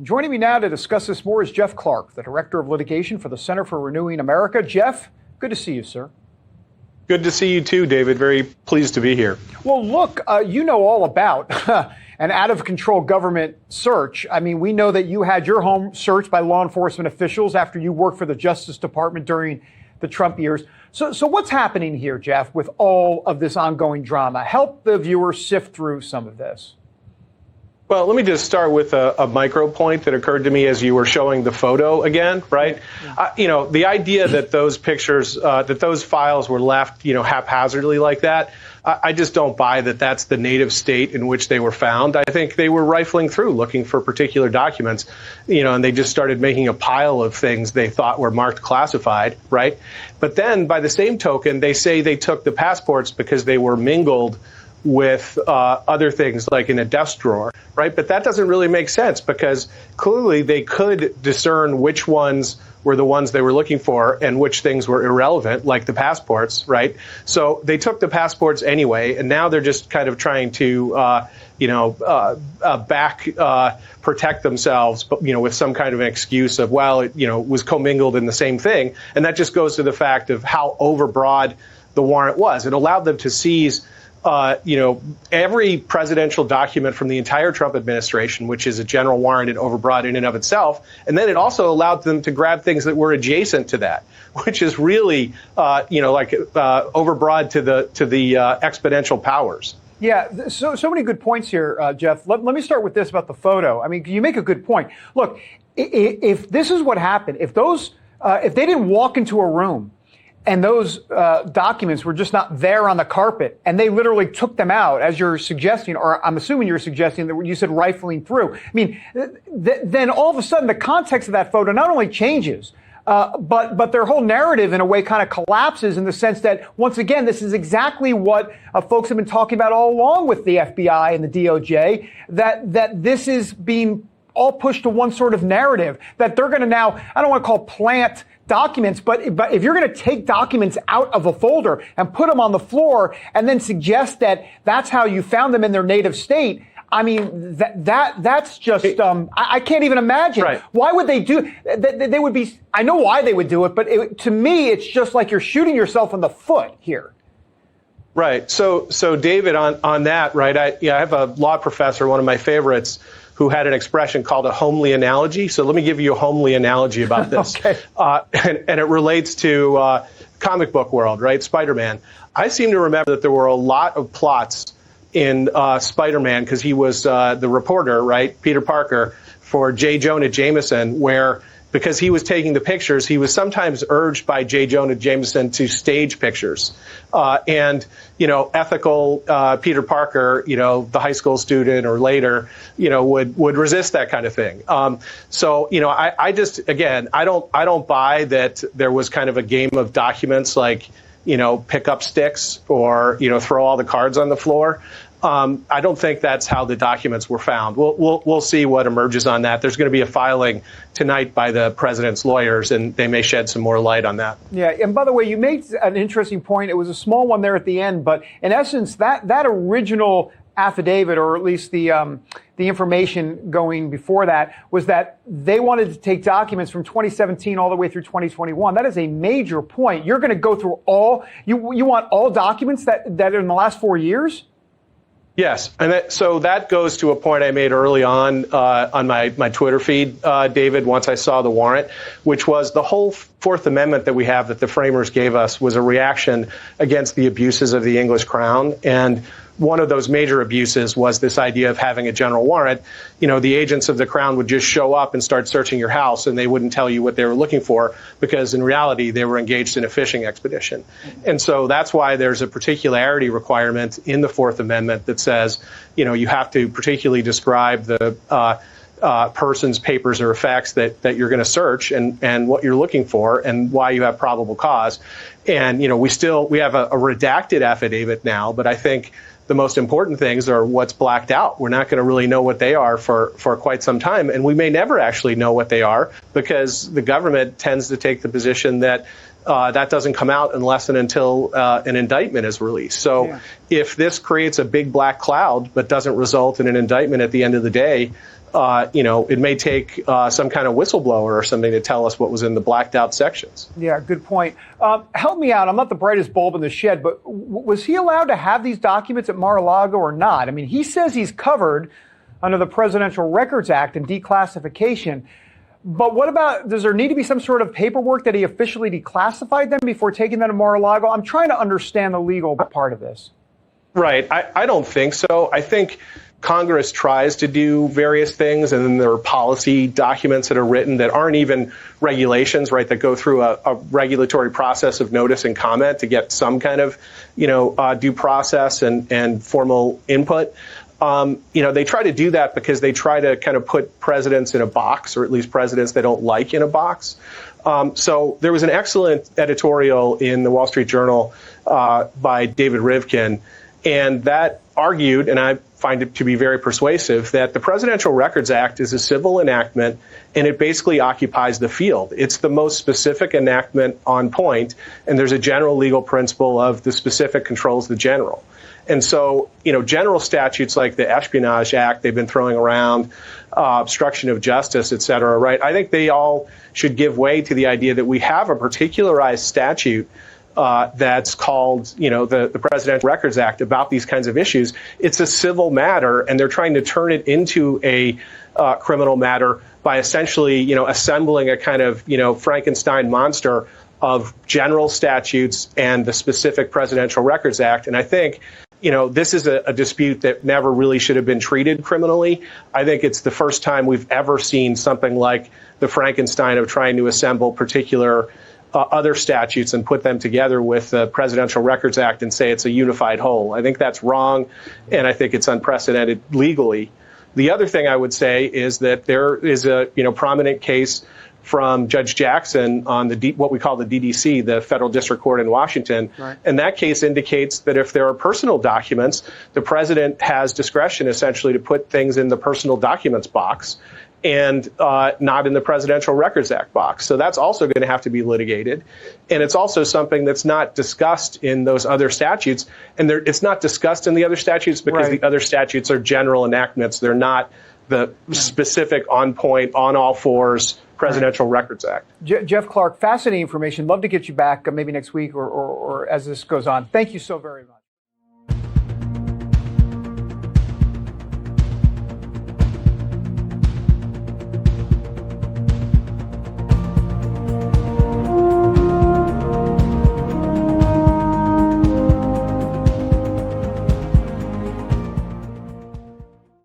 Joining me now to discuss this more is Jeff Clark, the Director of Litigation for the Center for Renewing America. Jeff, good to see you, sir. Good to see you too, David. Very pleased to be here. Well, look, you know all about an out-of-control government search. I mean, we know that you had your home searched by law enforcement officials after you worked for the Justice Department during the Trump years. So what's happening here, Jeff, with all of this ongoing drama? Help the viewers sift through some of this. Well, let me just start with a micro point that occurred to me as you were showing the photo again, right? Yeah. The idea that those pictures, that those files were left, haphazardly like that, I just don't buy that that's the native state in which they were found. I think they were rifling through looking for particular documents, and they just started making a pile of things they thought were marked classified, right? But then by the same token, they say they took the passports because they were mingled with other things like in a desk drawer, right? But that doesn't really make sense because clearly they could discern which ones were the ones they were looking for and which things were irrelevant, like the passports, right? So they took the passports anyway, and now they're just kind of trying to, protect themselves, but, with some kind of an excuse of, well, it was commingled in the same thing. And that just goes to the fact of how overbroad the warrant was. It allowed them to seize every presidential document from the entire Trump administration, which is a general warrant and overbroad in and of itself. And then it also allowed them to grab things that were adjacent to that, which is really, overbroad to the exponential powers. Yeah, so many good points here, Jeff. Let me start with this about the photo. I mean, you make a good point. Look, if this is what happened, if they didn't walk into a room and those documents were just not there on the carpet, and they literally took them out, as you're suggesting, or I'm assuming you're suggesting that you said rifling through. I mean, then all of a sudden the context of that photo not only changes, but their whole narrative in a way kind of collapses in the sense that, once again, this is exactly what folks have been talking about all along with the FBI and the DOJ, that this is being all pushed to one sort of narrative, that they're going to now, I don't want to call plant documents, but if you're going to take documents out of a folder and put them on the floor and then suggest that that's how you found them in their native state, I mean, that's just, I can't even imagine. Right. Why would they do, they would be, I know why they would do it, but to me, it's just like you're shooting yourself in the foot here. Right. So David, on that, right, I have a law professor, one of my favorites, who had an expression called a homely analogy. So let me give you a homely analogy about this. Okay. And it relates to comic book world, right? Spider-Man. I seem to remember that there were a lot of plots in Spider-Man, because he was the reporter, right, Peter Parker, for J. Jonah Jameson, where, because he was taking the pictures, he was sometimes urged by J. Jonah Jameson to stage pictures. And ethical Peter Parker, the high school student or later, would resist that kind of thing. I just, again, I don't buy that there was kind of a game of documents like, pick up sticks or, throw all the cards on the floor. I don't think that's how the documents were found. We'll see what emerges on that. There's going to be a filing tonight by the president's lawyers, and they may shed some more light on that. Yeah, and by the way, you made an interesting point. It was a small one there at the end, but in essence, that original affidavit, or at least the information going before that, was that they wanted to take documents from 2017 all the way through 2021. That is a major point. You're going to go through you want all documents that are in the last 4 years? Yes, and so that goes to a point I made early on my Twitter feed, David, once I saw the warrant, which was the whole Fourth Amendment that we have that the framers gave us was a reaction against the abuses of the English crown. And one of those major abuses was this idea of having a general warrant. The agents of the crown would just show up and start searching your house, and they wouldn't tell you what they were looking for, because in reality, they were engaged in a fishing expedition. And so that's why there's a particularity requirement in the Fourth Amendment that says, you have to particularly describe the person's papers or effects that you're going to search, and what you're looking for, and why you have probable cause. And, we have a redacted affidavit now, but I think the most important things are what's blacked out. We're not going to really know what they are for quite some time, and we may never actually know what they are, because the government tends to take the position that that doesn't come out unless and until an indictment is released. So if this creates a big black cloud but doesn't result in an indictment at the end of the day, it may take some kind of whistleblower or something to tell us what was in the blacked out sections. Yeah, good point. Help me out. I'm not the brightest bulb in the shed, but was he allowed to have these documents at Mar-a-Lago or not? I mean, he says he's covered under the Presidential Records Act and declassification. But what about, does there need to be some sort of paperwork that he officially declassified them before taking them to Mar-a-Lago? I'm trying to understand the legal part of this. Right. I don't think so. I think Congress tries to do various things, and then there are policy documents that are written that aren't even regulations, right, that go through a regulatory process of notice and comment to get some kind of, due process and formal input. They try to do that because they try to kind of put presidents in a box, or at least presidents they don't like in a box. So there was an excellent editorial in the Wall Street Journal by David Rivkin, and that argued, and I find it to be very persuasive, that the Presidential Records Act is a civil enactment, and it basically occupies the field. It's the most specific enactment on point, and there's a general legal principle of the specific controls the general. And so, general statutes like the Espionage Act they've been throwing around, obstruction of justice, et cetera, right? I think they all should give way to the idea that we have a particularized statute that's called, the Presidential Records Act about these kinds of issues. It's a civil matter, and they're trying to turn it into a criminal matter by essentially, assembling a kind of, Frankenstein monster of general statutes and the specific Presidential Records Act. And I think, this is a dispute that never really should have been treated criminally. I think it's the first time we've ever seen something like the Frankenstein of trying to assemble particular other statutes and put them together with the Presidential Records Act and say it's a unified whole. I think that's wrong, and I think it's unprecedented legally. The other thing I would say is that there is a prominent case from Judge Jackson on what we call the DDC, the Federal District Court in Washington. Right. And that case indicates that if there are personal documents, the president has discretion essentially to put things in the personal documents box and not in the Presidential Records Act box. So that's also going to have to be litigated. And it's also something that's not discussed in those other statutes. And it's not discussed in the other statutes because the other statutes are general enactments. They're not the specific on point, on all fours Presidential Records Act. Jeff Clark, fascinating information. Love to get you back maybe next week or as this goes on. Thank you so very much.